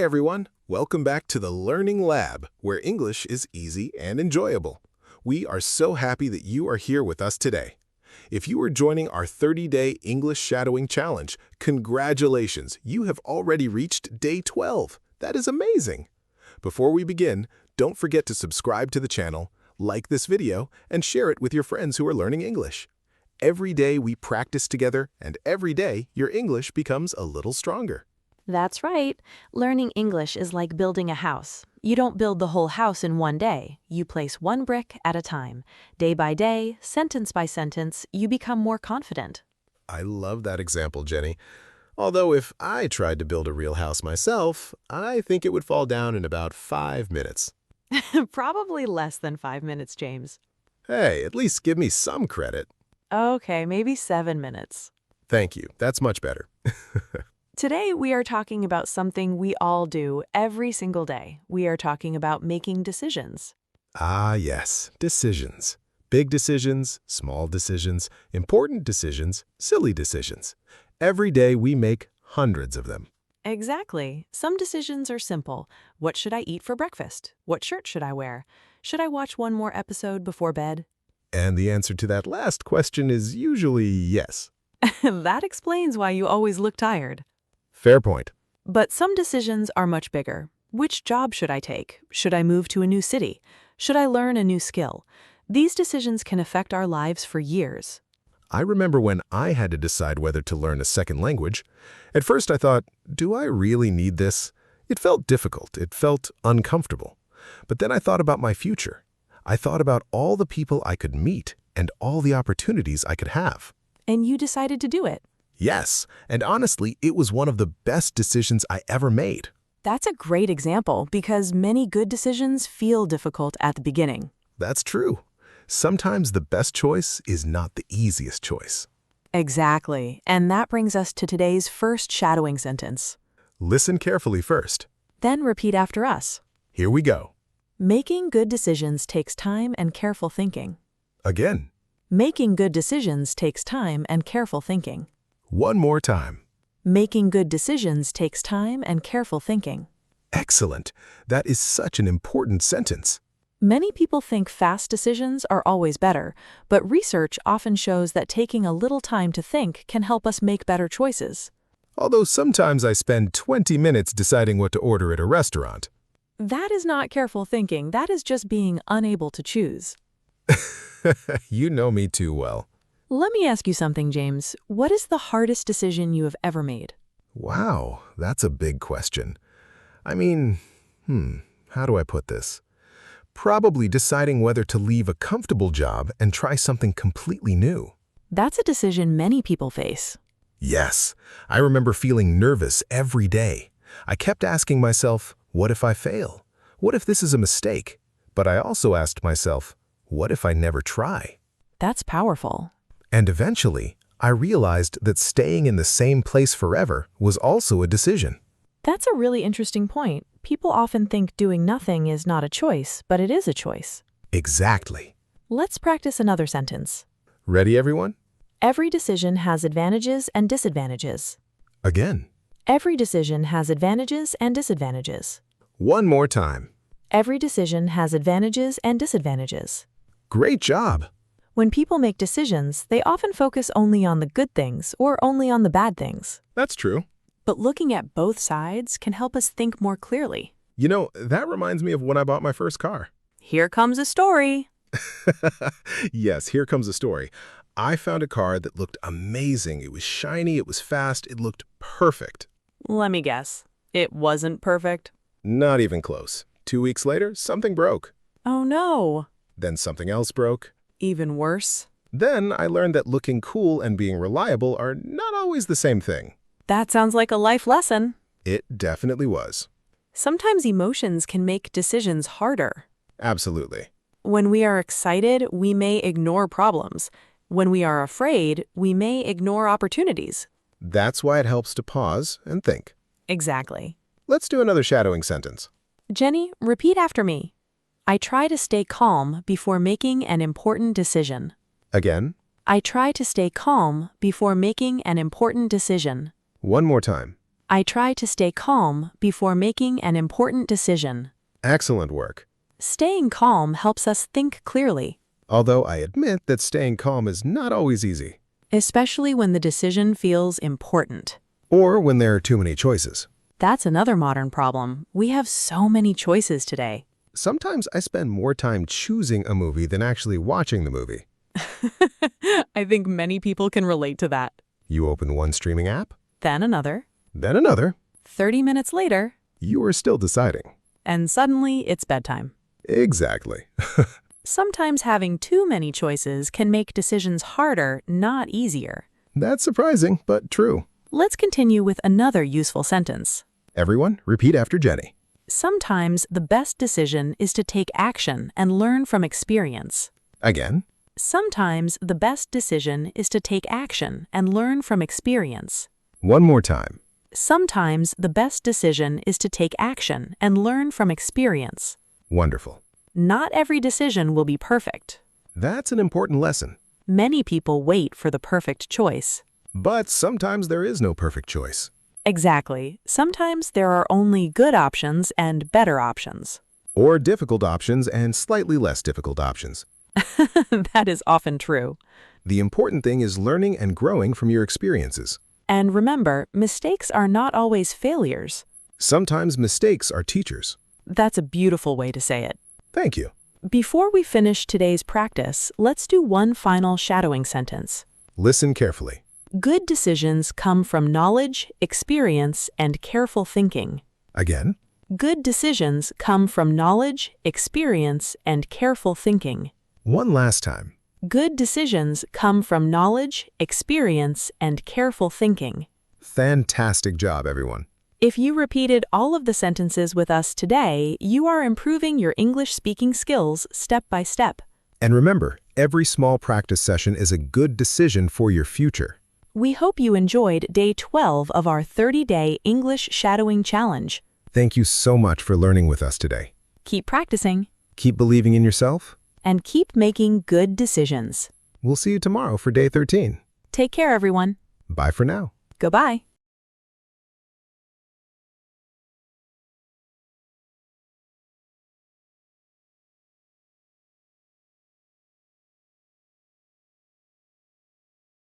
Hi everyone, welcome back to the Learning Lab, where English is easy and enjoyable. We are so happy that you are here with us today. If you are joining our 30-day English shadowing challenge, congratulations, you have already reached day 12. That is amazing. Before we begin, don't forget to subscribe to the channel, like this video, and share it with your friends who are learning English. Every day we practice together, and every day your English becomes a little stronger. That's right. Learning English is like building a house. You don't build the whole house in one day. You place one brick at a time. Day by day, sentence by sentence, you become more confident. I love that example, Jenny. Although if I tried to build a real house myself, I think it would fall down in about 5 minutes. Probably less than 5 minutes, James. Hey, at least give me some credit. Okay, maybe 7 minutes. Thank you. That's much better. Today, we are talking about something we all do every single day. We are talking about making decisions. Ah, yes, decisions. Big decisions, small decisions, important decisions, silly decisions. Every day we make hundreds of them. Exactly. Some decisions are simple. What should I eat for breakfast? What shirt should I wear? Should I watch one more episode before bed? And the answer to that last question is usually yes. That explains why you always look tired. Fair point. But some decisions are much bigger. Which job should I take? Should I move to a new city? Should I learn a new skill? These decisions can affect our lives for years. I remember when I had to decide whether to learn a second language. At first I thought, do I really need this? It felt difficult. It felt uncomfortable. But then I thought about my future. I thought about all the people I could meet and all the opportunities I could have. And you decided to do it. Yes, and honestly, it was one of the best decisions I ever made. That's a great example because many good decisions feel difficult at the beginning. That's true. Sometimes the best choice is not the easiest choice. Exactly. And that brings us to today's first shadowing sentence. Listen carefully first. Then repeat after us. Here we go. Making good decisions takes time and careful thinking. Again. Making good decisions takes time and careful thinking. One more time. Making good decisions takes time and careful thinking. Excellent. That is such an important sentence. Many people think fast decisions are always better, but research often shows that taking a little time to think can help us make better choices. Although sometimes I spend 20 minutes deciding what to order at a restaurant. That is not careful thinking. That is just being unable to choose. You know me too well. Let me ask you something, James. What is the hardest decision you have ever made? Wow, that's a big question. I mean, how do I put this? Probably deciding whether to leave a comfortable job and try something completely new. That's a decision many people face. Yes, I remember feeling nervous every day. I kept asking myself, what if I fail? What if this is a mistake? But I also asked myself, what if I never try? That's powerful. And eventually, I realized that staying in the same place forever was also a decision. That's a really interesting point. People often think doing nothing is not a choice, but it is a choice. Exactly. Let's practice another sentence. Ready, everyone? Every decision has advantages and disadvantages. Again. Every decision has advantages and disadvantages. One more time. Every decision has advantages and disadvantages. Great job. When people make decisions, they often focus only on the good things or only on the bad things. That's true. But looking at both sides can help us think more clearly. You know, that reminds me of when I bought my first car. Here comes a story. Yes, here comes a story. I found a car that looked amazing. It was shiny, it was fast, it looked perfect. Let me guess. It wasn't perfect? Not even close. 2 weeks later, something broke. Oh no. Then something else broke. Even worse. Then I learned that looking cool and being reliable are not always the same thing. That sounds like a life lesson. It definitely was. Sometimes emotions can make decisions harder. Absolutely. When we are excited, we may ignore problems. When we are afraid, we may ignore opportunities. That's why it helps to pause and think. Exactly. Let's do another shadowing sentence. Jenny, repeat after me. I try to stay calm before making an important decision. Again. I try to stay calm before making an important decision. One more time. I try to stay calm before making an important decision. Excellent work. Staying calm helps us think clearly, Although I admit that staying calm is not always easy. especially when the decision feels important. Or when there are too many choices. That's another modern problem. We have so many choices today. Sometimes I spend more time choosing a movie than actually watching the movie. I think many people can relate to that. You open one streaming app, Then another. then another. 30 minutes later, You are still deciding. and suddenly it's bedtime. Exactly. Sometimes having too many choices can make decisions harder, not easier. That's surprising, but true. Let's continue with another useful sentence. Everyone, repeat after Jenny. Sometimes the best decision is to take action and learn from experience. Again. Sometimes the best decision is to take action and learn from experience. One more time. Sometimes the best decision is to take action and learn from experience. Wonderful. Not every decision will be perfect. That's an important lesson. Many people wait for the perfect choice. But sometimes there is no perfect choice. Exactly. Sometimes there are only good options and better options. Or difficult options and slightly less difficult options. That is often true. The important thing is learning and growing from your experiences. And remember, mistakes are not always failures. Sometimes mistakes are teachers. That's a beautiful way to say it. Thank you. Before we finish today's practice, let's do one final shadowing sentence. Listen carefully. Good decisions come from knowledge, experience, and careful thinking. Again. Good decisions come from knowledge, experience, and careful thinking. One last time. Good decisions come from knowledge, experience, and careful thinking. Fantastic job, everyone. If you repeated all of the sentences with us today, you are improving your English speaking skills step by step. And remember, every small practice session is a good decision for your future. We hope you enjoyed day 12 of our 30-day English shadowing challenge. Thank you so much for learning with us today. Keep practicing Keep believing in yourself. and keep making good decisions. We'll see you tomorrow for day 13. Take care, everyone. Bye for now. Goodbye.